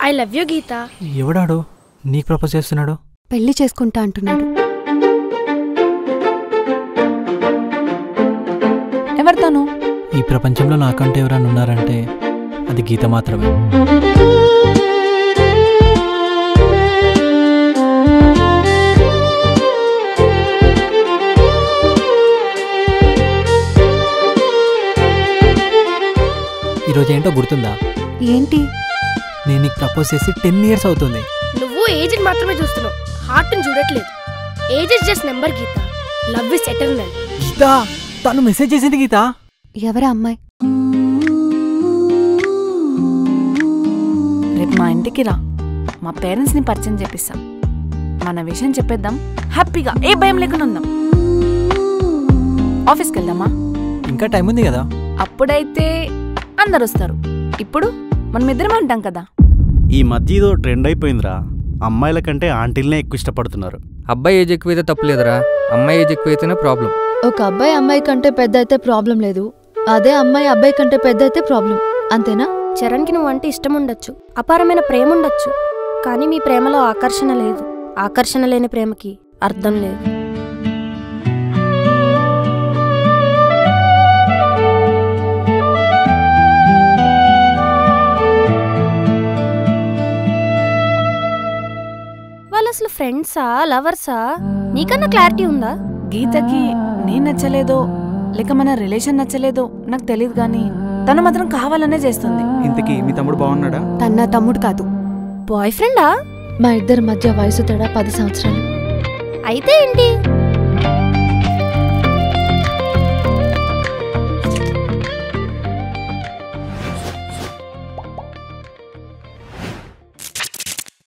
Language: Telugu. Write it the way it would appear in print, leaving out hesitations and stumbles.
ఐ లవ్ యూ గీత. ఎవడాడు నీకు ప్రపోజ్ చేస్తున్నాడు? పెళ్లి చేసుకుంటా అంటున్నాడు. ఎవరితోను? ఈ ప్రపంచంలో నాకంటే ఎవరైనా ఉన్నారంటే అది గీత మాత్రమే. ఈరోజు ఏంటో గుర్తుందా? ఏంటి? నేను నీకు ప్రపోజ్ చేసి 10 years అవుతుంది. నువ్వు ఏజ్ మాత్రమే చూస్తున్నావు, హార్ట్ ని చూడట్లేదు. Age is just number Geetha. Love is eternal. Geetha, తను మెసేజ్ చేసింది గీత. ఎవరా అమ్మాయి? రేపు మా ఇంటికి రా, మా పేరెంట్స్ని పరిచయం చేపిస్తాం. మన విషయం చెప్పేద్దాం, హ్యాపీగా ఏ భయం లేకుండా ఉందాం. ఆఫీస్కి వెళ్దామా? ఇంకా టైం ఉంది కదా. అప్పుడైతే అందరు వస్తారు. ఇప్పుడు మనం ఇద్దరమే ఉంటాం కదా. ఈ మధ్య ఇదో ట్రెండ్ అయిపోయిందిరా, అమ్మాయిల కంటే ఆంటీలనే ఎక్కువ ఇష్టపడుతున్నారు. అబ్బాయి ఏజ్ ఎక్కువైతే తప్పులేదురా, అమ్మాయి ఏజ్ ఎక్కువైతేనే ప్రాబ్లం. ఒక అబ్బాయి అమ్మాయి కంటే పెద్ద అయితే ప్రాబ్లం లేదు, అదే అమ్మాయి అబ్బాయి కంటే పెద్ద అయితే ప్రాబ్లం. అంతేనా? చరణ్కి నువ్వంటే ఇష్టం ఉండొచ్చు, అపారమైన ప్రేమ ఉండొచ్చు, కానీ మీ ప్రేమలో ఆకర్షణ లేదు. ఆకర్షణ లేని ప్రేమకి అర్థం లేదు. వాళ్ళు అసలు ఫ్రెండ్సా లవర్సా నీకన్నా క్లారిటీ ఉందా? గీతకి నేను నచ్చలేదో లేక మన రిలేషన్ నచ్చలేదో నాకు తెలియదు, కానీ తను మాత్రం కావాలనే చేస్తుంది. ఇంతకీ మీ తమ్ముడు బాగున్నాడా? తన నా తమ్ముడు కాదు. బాయ్ ఫ్రెండా? మా ఇద్దరి మధ్య వయసు తేడా 10 సంవత్సరాలు. అయితే ఏంటి?